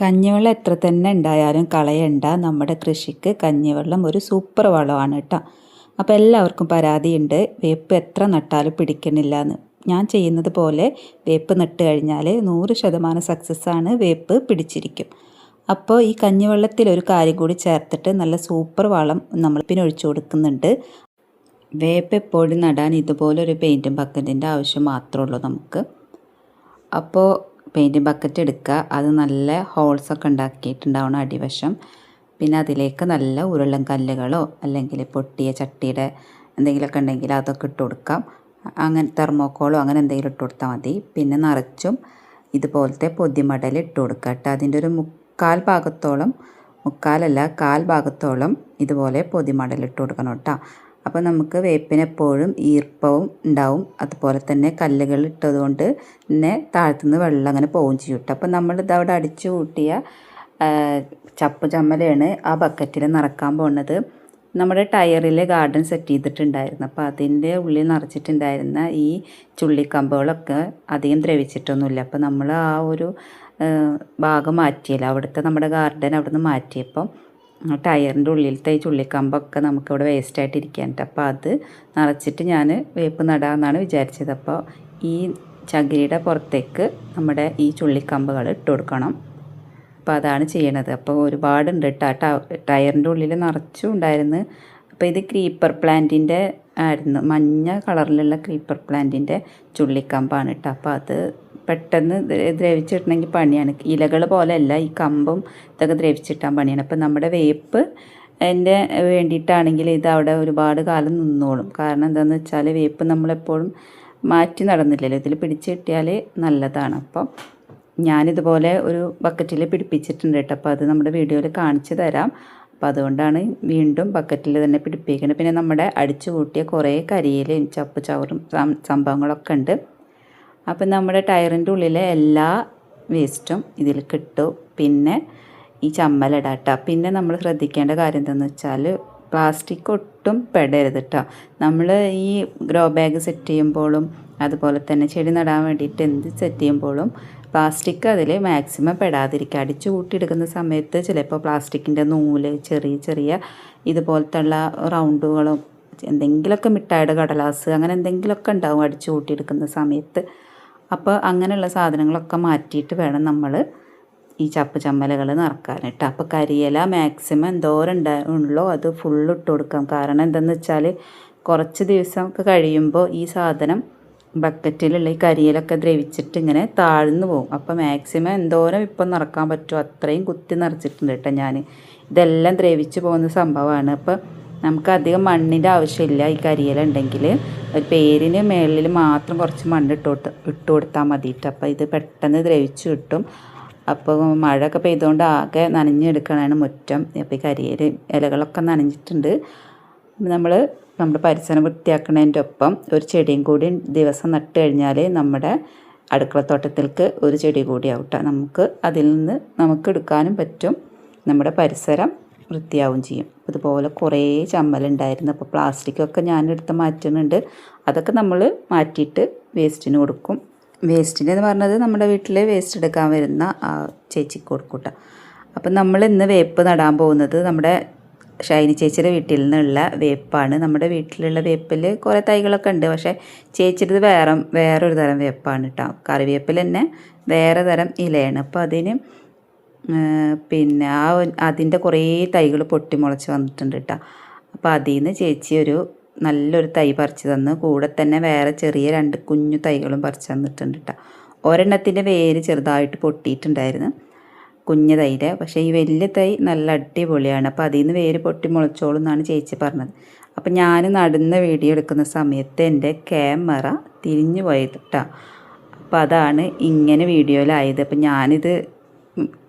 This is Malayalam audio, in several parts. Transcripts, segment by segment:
കഞ്ഞിവെള്ളം എത്ര തന്നെ ഉണ്ടായാലും കളയണ്ട. നമ്മുടെ കൃഷിക്ക് കഞ്ഞിവെള്ളം ഒരു സൂപ്പർ വളമാണ് കേട്ടോ. അപ്പോൾ എല്ലാവർക്കും പരാതിയുണ്ട്, വേപ്പ് എത്ര നട്ടാലും പിടിക്കണില്ല എന്ന്. ഞാൻ ചെയ്യുന്നത് പോലെ വേപ്പ് നട്ട് കഴിഞ്ഞാൽ 100% സക്സസ്സാണ്, വേപ്പ് പിടിച്ചിരിക്കും. അപ്പോൾ ഈ കഞ്ഞിവെള്ളത്തിൽ ഒരു കാര്യം കൂടി ചേർത്തിട്ട് നല്ല സൂപ്പർ വളം നമ്മൾ പിന്നെ ഒഴിച്ചു കൊടുക്കുന്നുണ്ട്. വേപ്പ് എപ്പോഴും നടാൻ ഇതുപോലൊരു പെയിൻറ്റും ബക്കറ്റിൻ്റെ ആവശ്യം മാത്രമേ ഉള്ളൂ നമുക്ക്. അപ്പോൾ പെയിൻറ്റിങ് ബക്കറ്റ് എടുക്കുക, അത് നല്ല ഹോൾസൊക്കെ ഉണ്ടാക്കിയിട്ടുണ്ടാവണം അടിവശം. പിന്നെ അതിലേക്ക് നല്ല ഉരുളൻ കല്ലുകളോ അല്ലെങ്കിൽ പൊട്ടിയ ചട്ടിയുടെ എന്തെങ്കിലുമൊക്കെ ഉണ്ടെങ്കിൽ അതൊക്കെ ഇട്ട് കൊടുക്കാം. അങ്ങനെ തെർമോക്കോളോ അങ്ങനെ എന്തെങ്കിലും ഇട്ട് കൊടുത്താൽ മതി. പിന്നെ നിറച്ചും ഇതുപോലത്തെ പൊതിമടൽ ഇട്ട് കൊടുക്കുക കേട്ടോ. അതിൻ്റെ ഒരു കാൽ ഭാഗത്തോളം ഇതുപോലെ പൊതിമടൽ ഇട്ട് കൊടുക്കണം കേട്ടോ. അപ്പോൾ നമുക്ക് വേപ്പിനെപ്പോഴും ഈർപ്പവും ഉണ്ടാവും. അതുപോലെ തന്നെ കല്ലുകൾ ഇട്ടതുകൊണ്ട് തന്നെ താഴത്തുനിന്ന് വെള്ളം അങ്ങനെ പോവുകയും ചെയ്യും കേട്ടോ. അപ്പോൾ നമ്മളിത് അവിടെ അടിച്ചു കൂട്ടിയ ചപ്പ് ചമ്മലാണ് ആ ബക്കറ്റിൽ നിറക്കാൻ പോകുന്നത്. നമ്മുടെ ടയറിൽ ഗാർഡൻ സെറ്റ് ചെയ്തിട്ടുണ്ടായിരുന്നു. അപ്പോൾ അതിൻ്റെ ഉള്ളിൽ നിറച്ചിട്ടുണ്ടായിരുന്ന ഈ ചുള്ളിക്കമ്പുകളൊക്കെ അധികം ദ്രവിച്ചിട്ടൊന്നുമില്ല. അപ്പോൾ നമ്മൾ ആ ഒരു ഭാഗം മാറ്റിയല്ലോ, അവിടുത്തെ നമ്മുടെ ഗാർഡൻ അവിടെ നിന്ന് മാറ്റിയപ്പം ടയറിൻ്റെ ഉള്ളിലത്തെ ഈ ചുള്ളിക്കമ്പൊക്കെ നമുക്കിവിടെ വേസ്റ്റായിട്ട് ഇരിക്കാനുണ്ട്. അപ്പോൾ അത് നിറച്ചിട്ട് ഞാൻ വേപ്പ് നടാമെന്നാണ് വിചാരിച്ചത്. അപ്പോൾ ഈ ചകിരിയുടെ പുറത്തേക്ക് നമ്മുടെ ഈ ചുള്ളിക്കമ്പുകൾ ഇട്ട് കൊടുക്കണം. അപ്പോൾ അതാണ് ചെയ്യണത്. അപ്പോൾ ഒരുപാടുണ്ട് കേട്ടോ, ടയറിൻ്റെ ഉള്ളിൽ നിറച്ചും ഉണ്ടായിരുന്നു. അപ്പോൾ ഇത് ക്രീപ്പർ പ്ലാന്റിൻ്റെ ആയിരുന്നു, മഞ്ഞ കളറിലുള്ള ക്രീപ്പർ പ്ലാന്റിൻ്റെ ചുള്ളിക്കമ്പാണ് കേട്ടോ. അപ്പോൾ അത് പെട്ടെന്ന് ദ്രവിച്ചിടണമെങ്കിൽ പണിയാണ്. ഇലകൾ പോലെയല്ല, ഈ കമ്പും ഇതൊക്കെ ദ്രവിച്ചിട്ടാൻ പണിയാണ്. അപ്പം നമ്മുടെ വേപ്പ് എൻ്റെ വേണ്ടിയിട്ടാണെങ്കിൽ ഇത് അവിടെ ഒരുപാട് കാലം നിന്നോളും. കാരണം എന്താണെന്ന് വെച്ചാൽ വേപ്പ് നമ്മളെപ്പോഴും മാറ്റി നടന്നില്ലല്ലോ, ഇതിൽ പിടിച്ച് കിട്ടിയാൽ നല്ലതാണ്. അപ്പം ഞാനിതുപോലെ ഒരു ബക്കറ്റിൽ പിടിപ്പിച്ചിട്ടുണ്ട് കേട്ടോ. അപ്പോൾ അത് നമ്മുടെ വീഡിയോയിൽ കാണിച്ചു തരാം. അപ്പോൾ അതുകൊണ്ടാണ് വീണ്ടും ബക്കറ്റിൽ തന്നെ പിടിപ്പിക്കുന്നത്. പിന്നെ നമ്മുടെ അടിച്ചു കൂട്ടിയ കുറേ കരിയിലയും ചപ്പ് ചവറും സംഭവങ്ങളൊക്കെ ഉണ്ട്. അപ്പം നമ്മുടെ ടയറിൻ്റെ ഉള്ളിലെ എല്ലാ വേസ്റ്റും ഇതിൽ കിട്ടും. പിന്നെ ഈ ചമ്മലിടാം കേട്ടോ. പിന്നെ നമ്മൾ ശ്രദ്ധിക്കേണ്ട കാര്യം എന്താണെന്ന് വെച്ചാൽ പ്ലാസ്റ്റിക് ഒട്ടും പെടരുത് കേട്ടോ. നമ്മൾ ഈ ഗ്രോ ബാഗ് സെറ്റ് ചെയ്യുമ്പോഴും അതുപോലെ തന്നെ ചെടി നടാൻ വേണ്ടിയിട്ട് എന്ത് സെറ്റ് ചെയ്യുമ്പോഴും പ്ലാസ്റ്റിക് അതിൽ മാക്സിമം പെടാതിരിക്കുക. അടിച്ചു കൂട്ടിയെടുക്കുന്ന സമയത്ത് ചിലപ്പോൾ പ്ലാസ്റ്റിക്കിൻ്റെ നൂല്, ചെറിയ ചെറിയ ഇതുപോലത്തുള്ള റൗണ്ടുകളും എന്തെങ്കിലുമൊക്കെ മിഠായിയുടെ കടലാസ് അങ്ങനെ എന്തെങ്കിലുമൊക്കെ ഉണ്ടാവും അടിച്ചു കൂട്ടിയെടുക്കുന്ന സമയത്ത്. അപ്പോൾ അങ്ങനെയുള്ള സാധനങ്ങളൊക്കെ മാറ്റിയിട്ട് വേണം നമ്മൾ ഈ ചപ്പ് ചമ്മലുകൾ നിറക്കാൻ കേട്ടോ. അപ്പോൾ കരിയില മാക്സിമം എന്തോരം ഉള്ളോ അത് ഫുള്ള് ഇട്ട് കൊടുക്കാം. കാരണം എന്താണെന്ന് വെച്ചാൽ കുറച്ച് ദിവസമൊക്കെ കഴിയുമ്പോൾ ഈ സാധനം ബക്കറ്റിലുള്ള ഈ കരിയിലൊക്കെ ദ്രവിച്ചിട്ട് ഇങ്ങനെ താഴ്ന്നു പോകും. അപ്പോൾ മാക്സിമം എന്തോരം ഇപ്പം നിറക്കാൻ പറ്റുമോ അത്രയും കുത്തി നിറച്ചിട്ടുണ്ട് കേട്ടോ ഞാൻ. ഇതെല്ലാം ദ്രവിച്ച് പോകുന്ന സംഭവമാണ്. അപ്പോൾ നമുക്കധികം മണ്ണിൻ്റെ ആവശ്യമില്ല. ഈ കരിയില ഉണ്ടെങ്കിൽ ഒരു പേരിന് മേളിൽ മാത്രം കുറച്ച് മണ്ണ് ഇട്ട് കൊടുത്താൽ മതിയിട്ട്. അപ്പോൾ ഇത് പെട്ടെന്ന് ദ്രവിച്ച് കിട്ടും. അപ്പോൾ മഴയൊക്കെ പെയ്തുകൊണ്ട് ആകെ നനഞ്ഞെടുക്കണതാണ് മുറ്റം. അപ്പോൾ ഈ കരിയില ഇലകളൊക്കെ നനഞ്ഞിട്ടുണ്ട്. നമ്മുടെ പരിസരം വൃത്തിയാക്കുന്നതിൻ്റെ ഒപ്പം ഒരു ചെടിയും കൂടി ദിവസം നട്ട് കഴിഞ്ഞാൽ നമ്മുടെ അടുക്കളത്തോട്ടത്തിലേക്ക് ഒരു ചെടി കൂടി ആവട്ടെ. അതിൽ നിന്ന് നമുക്ക് എടുക്കാനും പറ്റും, നമ്മുടെ പരിസരം വൃത്തിയാവും ചെയ്യും. അതുപോലെ കുറേ ചമ്മലുണ്ടായിരുന്നു. അപ്പോൾ പ്ലാസ്റ്റിക്കൊക്കെ ഞാനെടുത്ത് മാറ്റുന്നുണ്ട്. അതൊക്കെ നമ്മൾ മാറ്റിയിട്ട് വേസ്റ്റിന് കൊടുക്കും. വേസ്റ്റിനെന്ന് പറഞ്ഞത് നമ്മുടെ വീട്ടിൽ വേസ്റ്റ് എടുക്കാൻ വരുന്ന ആ ചേച്ചിക്ക് കൊടുക്കും കേട്ടോ. അപ്പം നമ്മൾ ഇന്ന് വേപ്പ് നടാൻ പോകുന്നത് നമ്മുടെ ഷൈനി ചേച്ചിയുടെ വീട്ടിൽ നിന്നുള്ള വേപ്പാണ്. നമ്മുടെ വീട്ടിലുള്ള വേപ്പിൽ കുറേ തൈകളൊക്കെ ഉണ്ട്, പക്ഷേ ചേച്ചിയുടെ വേറൊരു തരം വേപ്പാണ് കേട്ടോ. കറിവേപ്പിൽ തന്നെ വേറെ തരം ഇലയാണ്. അപ്പോൾ അതിന് പിന്നെ അതിൻ്റെ കുറേ തൈകൾ പൊട്ടിമുളച്ച് വന്നിട്ടുണ്ട് കേട്ടോ. അപ്പോൾ അതിൽ നിന്ന് ചേച്ചി നല്ലൊരു തൈ പറിച്ച് തന്ന്, കൂടെ തന്നെ വേറെ ചെറിയ 2 കുഞ്ഞു തൈകളും പറിച്ച് തന്നിട്ടുണ്ട് കേട്ടോ. ഒരെണ്ണത്തിൻ്റെ വേര് ചെറുതായിട്ട് പൊട്ടിയിട്ടുണ്ടായിരുന്നു, കുഞ്ഞു തൈയുടെ. പക്ഷേ ഈ വലിയ തൈ നല്ല അടിപൊളിയാണ്. അപ്പോൾ അതിൽ നിന്ന് വേര് പൊട്ടി മുളച്ചോളും എന്നാണ് ചേച്ചി പറഞ്ഞത്. അപ്പോൾ ഞാൻ നടുന്ന വീഡിയോ എടുക്കുന്ന സമയത്ത് എൻ്റെ ക്യാമറ തിരിഞ്ഞു പോയത് കേട്ടോ. അപ്പോൾ അതാണ് ഇങ്ങനെ വീഡിയോയിലായത്. അപ്പോൾ ഞാനിത്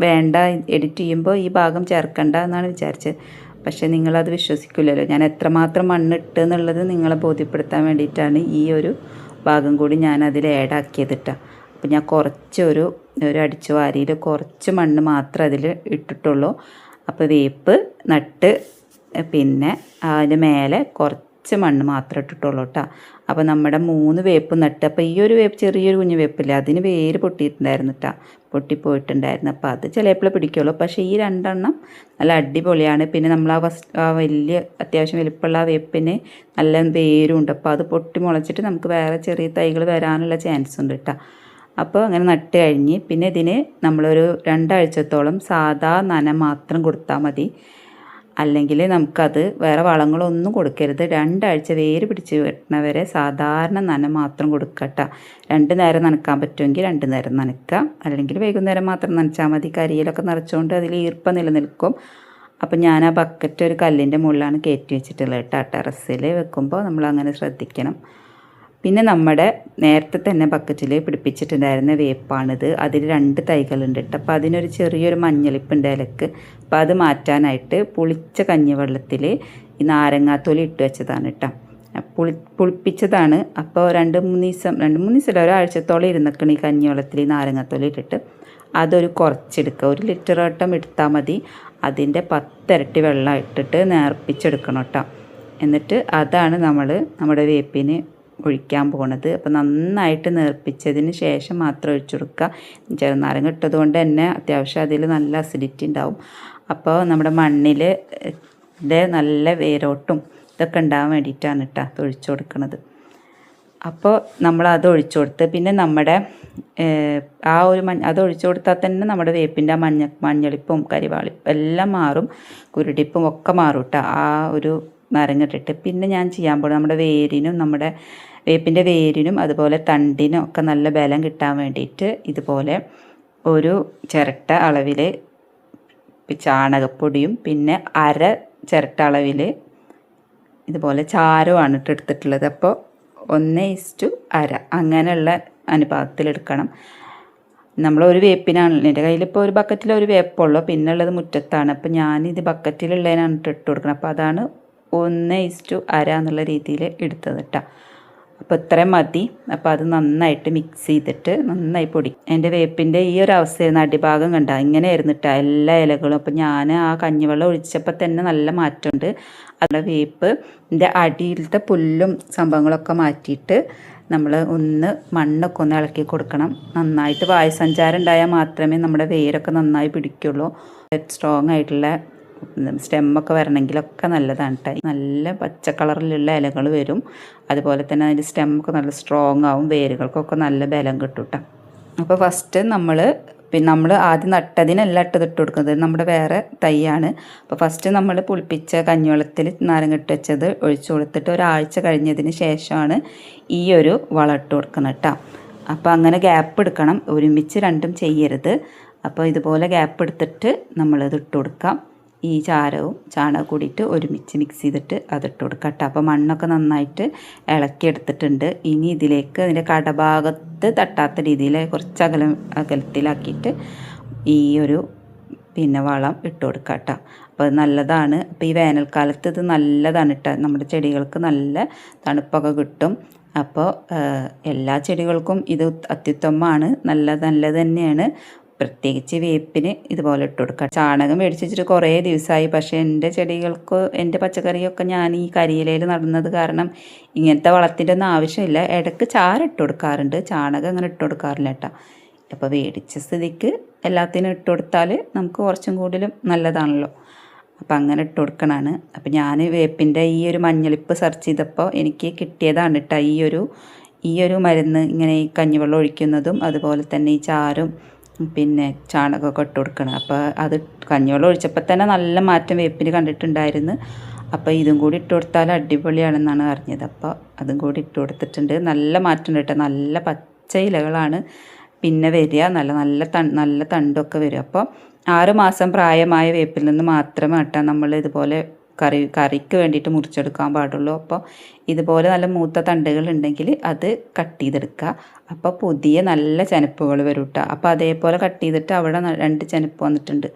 വേണ്ട, എഡിറ്റ് ചെയ്യുമ്പോൾ ഈ ഭാഗം ചേർക്കണ്ട എന്നാണ് വിചാരിച്ചത്. പക്ഷേ നിങ്ങളത് വിശ്വസിക്കില്ലല്ലോ, ഞാൻ എത്രമാത്രം മണ്ണിട്ട് എന്നുള്ളത് നിങ്ങളെ ബോധ്യപ്പെടുത്താൻ വേണ്ടിയിട്ടാണ് ഈ ഒരു ഭാഗം കൂടി ഞാൻ അതിൽ ആഡാക്കിയത് കേട്ടോ. അപ്പോൾ ഞാൻ ഒരു അടിച്ചു വാരിയിൽ കുറച്ച് മണ്ണ് മാത്രം അതിൽ ഇട്ടിട്ടുള്ളൂ. അപ്പോൾ വേപ്പ് നട്ട് പിന്നെ അതിൻ്റെ മേലെ കുറച്ച് മണ്ണ് മാത്രം ഇട്ടിട്ടുള്ളൂ കേട്ടോ. അപ്പോൾ നമ്മുടെ 3 വേപ്പ് നട്ട്. അപ്പോൾ ഈ ഒരു വേപ്പ് ചെറിയൊരു കുഞ്ഞു വേപ്പില്ല, അതിന് വേര് പൊട്ടിയിട്ടുണ്ടായിരുന്നു കേട്ടോ, പൊട്ടിപ്പോയിട്ടുണ്ടായിരുന്നു. അപ്പോൾ അത് ചിലപ്പോൾ പിടിക്കുള്ളൂ. പക്ഷേ ഈ 2 എണ്ണം നല്ല അടിപൊളിയാണ്. പിന്നെ നമ്മൾ ആ വലിയ അത്യാവശ്യം വലിപ്പമുള്ള ആ വേപ്പിന് നല്ല വേരും ഉണ്ട്. അപ്പോൾ അത് പൊട്ടി മുളച്ചിട്ട് നമുക്ക് വേറെ ചെറിയ തൈകൾ വരാനുള്ള ചാൻസ് ഉണ്ട് കേട്ടോ. അപ്പോൾ അങ്ങനെ നട്ട് കഴിഞ്ഞ് പിന്നെ ഇതിന് നമ്മളൊരു 2 ആഴ്ചത്തോളം സാധാ നന മാത്രം കൊടുത്താൽ മതി. അല്ലെങ്കിൽ നമുക്കത് വേറെ വളങ്ങളൊന്നും കൊടുക്കരുത്. 2 ആഴ്ച വേര് പിടിച്ച് വരുന്നവരെ സാധാരണ നന മാത്രം കൊടുക്കട്ടോ. 2 നേരം നനക്കാൻ പറ്റുമെങ്കിൽ 2 നേരം നനക്കുക, അല്ലെങ്കിൽ വൈകുന്നേരം മാത്രം നനച്ചാൽ മതി. കരിയിലൊക്കെ നിറച്ചുകൊണ്ട് അതിൽ ഈർപ്പം നിലനിൽക്കും. അപ്പം ഞാൻ ആ ബക്കറ്റ് ഒരു കല്ലിൻ്റെ മുകളിലാണ് കയറ്റി വെച്ചിട്ടുള്ളത് കേട്ടോ. ടെറസിൽ വെക്കുമ്പോൾ നമ്മൾ അങ്ങനെ ശ്രദ്ധിക്കണം. പിന്നെ നമ്മുടെ നേരത്തെ തന്നെ ബക്കറ്റിൽ പിടിപ്പിച്ചിട്ടുണ്ടായിരുന്ന വേപ്പാണിത്. അതിൽ 2 തൈകളുണ്ട് കേട്ടോ. അപ്പോൾ അതിനൊരു ചെറിയൊരു മഞ്ഞളിപ്പുണ്ട് ഇലക്ക്. അപ്പോൾ അത് മാറ്റാനായിട്ട് പുളിച്ച കഞ്ഞിവെള്ളത്തിൽ ഈ നാരങ്ങാത്തൊലി ഇട്ട് വെച്ചതാണ് കേട്ടോ. പുളിപ്പിച്ചതാണ്. അപ്പോൾ 2-3 ദിവസം ഒരാഴ്ചത്തോളം ഇരുന്നിക്കണം ഈ കഞ്ഞിവെള്ളത്തിൽ ഈ നാരങ്ങാത്തൊലി ഇട്ടിട്ട്. അതൊരു കുറച്ചെടുക്കുക, 1 ലിറ്റർ വട്ടം എടുത്താൽ മതി. അതിൻ്റെ 10 ഇരട്ടി വെള്ളം ഇട്ടിട്ട് നേർപ്പിച്ചെടുക്കണം കേട്ടോ. എന്നിട്ട് അതാണ് നമ്മുടെ വേപ്പിന് ഒഴിക്കാൻ പോണത്. അപ്പോൾ നന്നായിട്ട് നേർപ്പിച്ചതിന് ശേഷം മാത്രം ഒഴിച്ചു കൊടുക്കുക. ചെറുനാരങ്ങ ഇട്ടത് കൊണ്ട് തന്നെ അത്യാവശ്യം അതിൽ നല്ല അസിഡിറ്റി ഉണ്ടാവും. അപ്പോൾ നമ്മുടെ മണ്ണിൽ നല്ല വേരോട്ടും ഇതൊക്കെ ഉണ്ടാകാൻ വേണ്ടിയിട്ടാണ് കേട്ടോ ഒഴിച്ചു കൊടുക്കുന്നത്. അപ്പോൾ നമ്മളത് ഒഴിച്ചു കൊടുത്ത് പിന്നെ നമ്മുടെ ആ ഒരു അത് ഒഴിച്ചു കൊടുത്താൽ തന്നെ നമ്മുടെ വേപ്പിൻ്റെ മഞ്ഞളിപ്പും കരിവാളിപ്പും എല്ലാം മാറും, കുരുടിപ്പും ഒക്കെ മാറും കേട്ടോ ആ ഒരു നാരങ്ങ ഇട്ടിട്ട്. പിന്നെ ഞാൻ ചെയ്യാൻ പോകുന്നത് നമ്മുടെ വേപ്പിൻ്റെ വേരിനും അതുപോലെ തണ്ടിനും ഒക്കെ നല്ല ബലം കിട്ടാൻ വേണ്ടിയിട്ട് ഇതുപോലെ ഒരു ചിരട്ട അളവിൽ ചാണകപ്പൊടിയും പിന്നെ 1/2 ചിരട്ട അളവിൽ ഇതുപോലെ ചാരമാണ് എടുത്തിട്ടുള്ളത്. അപ്പോൾ 1:1/2 അങ്ങനെയുള്ള അനുപാതത്തിലെടുക്കണം. നമ്മളൊരു വേപ്പിനാണ്, എൻ്റെ കയ്യിലിപ്പോൾ ഒരു ബക്കറ്റിൽ ഒരു വേപ്പുള്ളൂ, പിന്നെ ഉള്ളത് മുറ്റത്താണ്. അപ്പോൾ ഞാനിത് ബക്കറ്റിലുള്ളതിനാണ് ഇട്ട് കൊടുക്കണം. അപ്പോൾ അതാണ് 1:1/2 എന്നുള്ള രീതിയിൽ എടുത്തത് കേട്ടോ. അപ്പോൾ ഇത്രയും മതി. അപ്പോൾ അത് നന്നായിട്ട് മിക്സ് ചെയ്തിട്ട് നന്നായി എൻ്റെ വേപ്പിൻ്റെ ഈ ഒരു അവസ്ഥയായിരുന്നു. അടിഭാഗം കണ്ട ഇങ്ങനെ ആയിരുന്നിട്ടാ എല്ലാ ഇലകളും. അപ്പോൾ ഞാൻ ആ കഞ്ഞിവെള്ളം ഒഴിച്ചപ്പോൾ തന്നെ നല്ല മാറ്റമുണ്ട്. അതിൻ്റെ വേപ്പിൻ്റെ അടിയിലത്തെ പുല്ലും സംഭവങ്ങളൊക്കെ മാറ്റിയിട്ട് നമ്മൾ മണ്ണൊക്കെ ഒന്ന് ഇളക്കി കൊടുക്കണം. നന്നായിട്ട് വായുസഞ്ചാരം ഉണ്ടായാൽ മാത്രമേ നമ്മുടെ വേരൊക്കെ നന്നായി പിടിക്കുള്ളൂ. സ്ട്രോങ് ആയിട്ടുള്ള സ്റ്റെമ്മൊക്കെ വരണമെങ്കിലൊക്കെ നല്ലതാണ് കേട്ടോ. നല്ല പച്ച കളറിലുള്ള ഇലകൾ വരും. അതുപോലെ തന്നെ അതിൻ്റെ സ്റ്റെമ്മൊക്കെ നല്ല സ്ട്രോങ് ആവും, വേരുകൾക്കൊക്കെ നല്ല ബലം കിട്ടും കേട്ടോ. അപ്പോൾ ഫസ്റ്റ് നമ്മൾ ആദ്യം നട്ടതിനല്ല ഇട്ട് കൊടുക്കുന്നത്, നമ്മുടെ വേറെ തൈയാണ്. അപ്പോൾ ഫസ്റ്റ് നമ്മൾ പുളിപ്പിച്ച കഞ്ഞിവെള്ളത്തിൽ നാരങ്ങ ഇട്ട് വെച്ചത് ഒഴിച്ചു കൊടുത്തിട്ട് ഒരാഴ്ച കഴിഞ്ഞതിന് ശേഷമാണ് ഈ ഒരു വളം ഇട്ട് കൊടുക്കുന്നത് കേട്ടോ. അപ്പോൾ അങ്ങനെ ഗ്യാപ്പ് എടുക്കണം, ഒരുമിച്ച് രണ്ടും ചെയ്യരുത്. അപ്പോൾ ഇതുപോലെ ഗ്യാപ്പ് എടുത്തിട്ട് നമ്മളിത് ഇട്ട് കൊടുക്കാം. ഈ ചാരവും ചാണകം കൂടിയിട്ട് ഒരുമിച്ച് മിക്സ് ചെയ്തിട്ട് അതിട്ട് കൊടുക്കാം കേട്ടോ. അപ്പോൾ മണ്ണൊക്കെ നന്നായിട്ട് ഇളക്കിയെടുത്തിട്ടുണ്ട്. ഇനി ഇതിലേക്ക് അതിൻ്റെ കടഭാഗത്ത് തട്ടാത്ത രീതിയിൽ കുറച്ച് അകലത്തിലാക്കിയിട്ട് ഈ ഒരു വളം ഇട്ട് കൊടുക്കാം കേട്ടോ. അപ്പോൾ അത് നല്ലതാണ്. അപ്പോൾ ഈ വേനൽക്കാലത്ത് ഇത് നല്ലതാണ് കേട്ടോ, നമ്മുടെ ചെടികൾക്ക് നല്ല തണുപ്പൊക്കെ കിട്ടും. അപ്പോൾ എല്ലാ ചെടികൾക്കും ഇത് അത്യുത്തമമാണ്, നല്ലത് തന്നെയാണ്. പ്രത്യേകിച്ച് വേപ്പിന് ഇതുപോലെ ഇട്ട് കൊടുക്കുക. ചാണകം മേടിച്ച് വെച്ചിട്ട് കുറേ ദിവസമായി. പക്ഷേ എൻ്റെ ചെടികൾക്ക് എൻ്റെ പച്ചക്കറിയൊക്കെ ഞാൻ ഈ കരിയിലയിൽ നടുന്നത് കാരണം ഇങ്ങനത്തെ വളത്തിൻ്റെ ഒന്നും ആവശ്യമില്ല. ഇടയ്ക്ക് ചാരം കൊടുക്കാറുണ്ട്, ചാണകം അങ്ങനെ ഇട്ട് കൊടുക്കാറില്ല കേട്ടോ. അപ്പോൾ മേടിച്ച സ്ഥിതിക്ക് എല്ലാത്തിനും ഇട്ട് കൊടുത്താൽ നമുക്ക് കുറച്ചും കൂടുതലും നല്ലതാണല്ലോ. അപ്പോൾ അങ്ങനെ ഇട്ട് കൊടുക്കണതാണ്. അപ്പോൾ ഞാൻ വേപ്പിൻ്റെ ഈ ഒരു മഞ്ഞളിപ്പ് സെർച്ച് ചെയ്തപ്പോൾ എനിക്ക് കിട്ടിയതാണ് കേട്ടോ ഈ ഒരു മരുന്ന്. ഇങ്ങനെ ഈ കഞ്ഞിവെള്ളം ഒഴിക്കുന്നതും അതുപോലെ തന്നെ ഈ ചാരും പിന്നെ ചാണകമൊക്കെ ഇട്ട് കൊടുക്കണം. അപ്പോൾ അത് കഞ്ഞിവെള്ളം ഒഴിച്ചപ്പോൾ തന്നെ നല്ല മാറ്റം വേപ്പിന് കണ്ടിട്ടുണ്ടായിരുന്നു. അപ്പോൾ ഇതും കൂടി ഇട്ട് കൊടുത്താൽ അടിപൊളിയാണെന്നാണ് അറിഞ്ഞത്. അപ്പോൾ അതും കൂടി ഇട്ട് കൊടുത്തിട്ടുണ്ട്. നല്ല മാറ്റം കേട്ടോ, നല്ല പച്ച ഇലകളാണ് പിന്നെ വരിക, നല്ല തണ്ടൊക്കെ വരും. അപ്പോൾ 6 മാസം പ്രായമായ വേപ്പിൽ നിന്ന് മാത്രമേ കേട്ടോ നമ്മൾ ഇതുപോലെ കറിക്ക് വേണ്ടിയിട്ട് മുറിച്ചെടുക്കാൻ പാടുള്ളൂ. അപ്പോൾ ഇതുപോലെ നല്ല മൂത്ത തണ്ടുകൾ ഉണ്ടെങ്കിൽ അത് കട്ട് ചെയ്തെടുക്കുക. അപ്പോൾ പുതിയ നല്ല ചെനപ്പുകൾ വരും കേട്ടോ. അപ്പോൾ അതേപോലെ കട്ട് ചെയ്തിട്ട് അവിടെ 2 ചെനപ്പ് വന്നിട്ടുണ്ട്,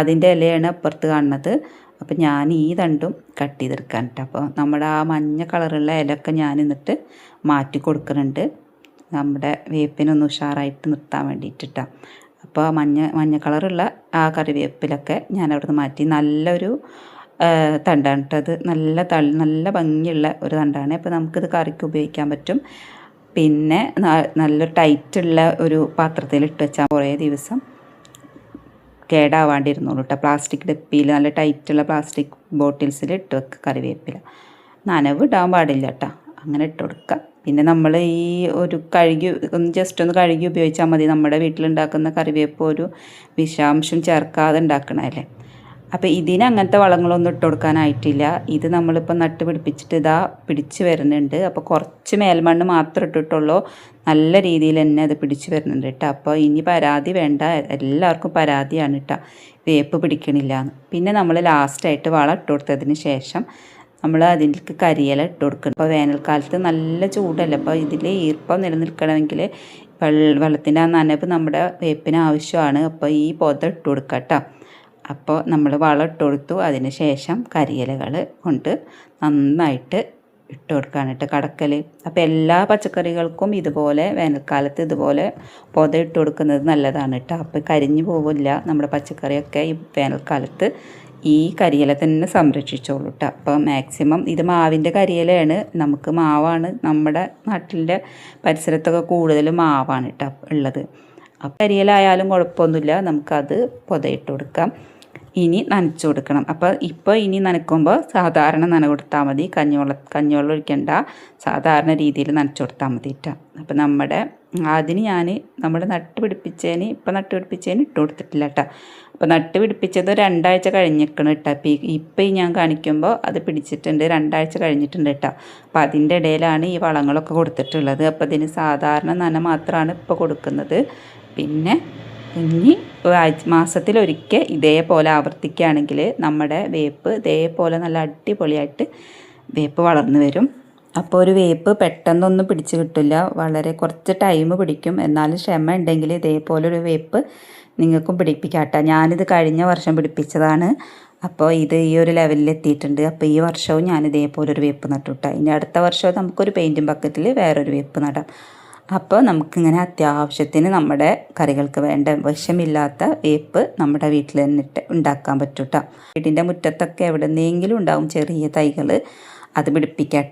അതിൻ്റെ ഇലയാണ് അപ്പുറത്ത് കാണുന്നത്. അപ്പോൾ ഞാൻ ഈ തണ്ടും കട്ട് ചെയ്തെടുക്കാൻ കേട്ടോ. അപ്പോൾ നമ്മുടെ ആ മഞ്ഞ കളറുള്ള ഇലയൊക്കെ ഞാൻ എന്നിട്ട് മാറ്റി കൊടുക്കുന്നുണ്ട്, നമ്മുടെ വേപ്പിനൊന്ന് ഉഷാറായിട്ട് നിർത്താൻ വേണ്ടിയിട്ടാണ്. അപ്പോൾ മഞ്ഞ കളറുള്ള ആ കറിവേപ്പിലൊക്കെ ഞാൻ അവിടുന്ന് മാറ്റി നല്ലൊരു തണ്ടാണ് കേട്ടോ. അത് നല്ല ഭംഗിയുള്ള ഒരു തണ്ടാണ്. അപ്പോൾ നമുക്കിത് കറിക്ക് ഉപയോഗിക്കാൻ പറ്റും. പിന്നെ നല്ല ടൈറ്റുള്ള ഒരു പാത്രത്തിൽ ഇട്ട് വെച്ചാൽ കുറേ ദിവസം കേടാവാണ്ടിരുന്നുള്ളൂ കേട്ടോ. പ്ലാസ്റ്റിക് ഡപ്പിയിൽ നല്ല ടൈറ്റുള്ള പ്ലാസ്റ്റിക് ബോട്ടിൽസിൽ ഇട്ട് വെക്കുക കറിവേപ്പില. നനവ് ഇടാൻ പാടില്ല കേട്ടോ. അങ്ങനെ ഇട്ട് കൊടുക്കുക. പിന്നെ നമ്മൾ ഈ ഒരു ജസ്റ്റ് ഒന്ന് കഴുകി ഉപയോഗിച്ചാൽ മതി. നമ്മുടെ വീട്ടിലുണ്ടാക്കുന്ന കറിവേപ്പ് ഒരു വിഷാംശം ചേർക്കാതെ ഉണ്ടാക്കണതല്ലേ. അപ്പോൾ ഇതിന് അങ്ങനത്തെ വളങ്ങളൊന്നും ഇട്ട് കൊടുക്കാനായിട്ടില്ല. ഇത് നമ്മളിപ്പോൾ നട്ട് പിടിപ്പിച്ചിട്ട് ഇതാ പിടിച്ച് വരുന്നുണ്ട്. അപ്പോൾ കുറച്ച് മേൽമണ്ണ് മാത്രം ഇട്ടിട്ടുള്ളൂ. നല്ല രീതിയിൽ തന്നെ അത് പിടിച്ച് വരുന്നുണ്ട് കേട്ടോ. അപ്പോൾ ഇനി പരാതി വേണ്ട, എല്ലാവർക്കും പരാതിയാണ് കേട്ടോ വേപ്പ് പിടിക്കണില്ല എന്ന്. പിന്നെ നമ്മൾ ലാസ്റ്റായിട്ട് വളം ഇട്ട് കൊടുത്തതിന് ശേഷം നമ്മൾ അതിലേക്ക് കരിയില ഇട്ട് കൊടുക്കണം. ഇപ്പോൾ വേനൽക്കാലത്ത് നല്ല ചൂടല്ലേ. അപ്പോൾ ഇതിൽ ഈർപ്പം നിലനിൽക്കണമെങ്കിൽ വെള്ളത്തിൻ്റെ ആ നനവ് നമ്മുടെ വേപ്പിന് ആവശ്യമാണ്. അപ്പോൾ ഈ പൊത ഇട്ട് കൊടുക്കുക കേട്ടോ. അപ്പോൾ നമ്മൾ വളം ഇട്ട് കൊടുത്തു. അതിന് ശേഷം കരിയിലകൾ കൊണ്ട് നന്നായിട്ട് ഇട്ട് കൊടുക്കുകയാണ് കേട്ടോ കടക്കൽ. അപ്പോൾ എല്ലാ പച്ചക്കറികൾക്കും ഇതുപോലെ വേനൽക്കാലത്ത് ഇതുപോലെ പൊത ഇട്ട് കൊടുക്കുന്നത് നല്ലതാണ് കേട്ടോ. അപ്പോൾ കരിഞ്ഞു പോവില്ല നമ്മുടെ പച്ചക്കറിയൊക്കെ ഈ വേനൽക്കാലത്ത്. ഈ കരിയില തന്നെ സംരക്ഷിച്ചോളൂ കേട്ടോ. അപ്പോൾ മാക്സിമം ഇത് മാവിൻ്റെ കരിയിലയാണ്. നമുക്ക് മാവാണ് നമ്മുടെ നാട്ടിലെ പരിസരത്തൊക്കെ കൂടുതൽ മാവാണ് കേട്ടോ ഉള്ളത്. അപ്പോൾ കരിയിലായാലും കുഴപ്പമൊന്നുമില്ല, നമുക്കത് പൊതയിട്ട് കൊടുക്കാം. ഇനി നനച്ചു കൊടുക്കണം. അപ്പോൾ ഇനി നനയ്ക്കുമ്പോൾ സാധാരണ നന കൊടുത്താൽ മതി. കഞ്ഞിവെള്ളം ഒഴിക്കണ്ട, സാധാരണ രീതിയിൽ നനച്ചു കൊടുത്താൽ മതി കേട്ടോ. അപ്പോൾ അതിന് നമ്മൾ നട്ട് പിടിപ്പിച്ചതിന് ഇട്ട് കൊടുത്തിട്ടില്ല കേട്ടോ. അപ്പോൾ നട്ട് പിടിപ്പിച്ചത് 2 ആഴ്ച കഴിഞ്ഞിരിക്കണം കേട്ടോ. ഇപ്പം ഞാൻ കാണിക്കുമ്പോൾ അത് പിടിച്ചിട്ടുണ്ട്, 2 ആഴ്ച കഴിഞ്ഞിട്ടുണ്ട് കേട്ടോ. അപ്പോൾ അതിൻ്റെ ഇടയിലാണ് ഈ വളങ്ങളൊക്കെ കൊടുത്തിട്ടുള്ളത്. അപ്പോൾ ഇതിന് സാധാരണ നന മാത്രമാണ് ഇപ്പോൾ കൊടുക്കുന്നത്. പിന്നെ ഇനി മാസത്തിലൊരിക്കൽ ഇതേപോലെ ആവർത്തിക്കുകയാണെങ്കിൽ നമ്മുടെ വേപ്പ് ഇതേപോലെ നല്ല അടിപൊളിയായിട്ട് വേപ്പ് വളർന്നു വരും. അപ്പോൾ ഒരു വേപ്പ് പെട്ടെന്നൊന്നും പിടിച്ച് കിട്ടില്ല, വളരെ കുറച്ച് ടൈം പിടിക്കും. എന്നാലും ക്ഷമ ഉണ്ടെങ്കിൽ ഇതേപോലൊരു വേപ്പ് നിങ്ങൾക്കും പിടിപ്പിക്കാം കേട്ടോ. ഞാനിത് കഴിഞ്ഞ വർഷം പിടിപ്പിച്ചതാണ്. അപ്പോൾ ഇത് ഈ ഒരു ലെവലിൽ എത്തിയിട്ടുണ്ട്. അപ്പോൾ ഈ വർഷവും ഞാൻ ഇതേപോലൊരു വേപ്പ് നട്ടു കേട്ടോ. ഇനി അടുത്ത വർഷവും നമുക്കൊരു പെയിൻറ്റിങ് ബക്കറ്റിൽ വേറൊരു വേപ്പ് നടാം. അപ്പോൾ നമുക്കിങ്ങനെ അത്യാവശ്യത്തിന് നമ്മുടെ കറികൾക്ക് വേണ്ട വിഷമില്ലാത്ത വേപ്പ് നമ്മുടെ വീട്ടിൽ തന്നെ ഉണ്ടാക്കാൻ പറ്റും കേട്ടോ. വീടിൻ്റെ മുറ്റത്തൊക്കെ എവിടെന്നെങ്കിലും ഉണ്ടാവും ചെറിയ തൈകൾ, അത് പിടിപ്പിക്കാം.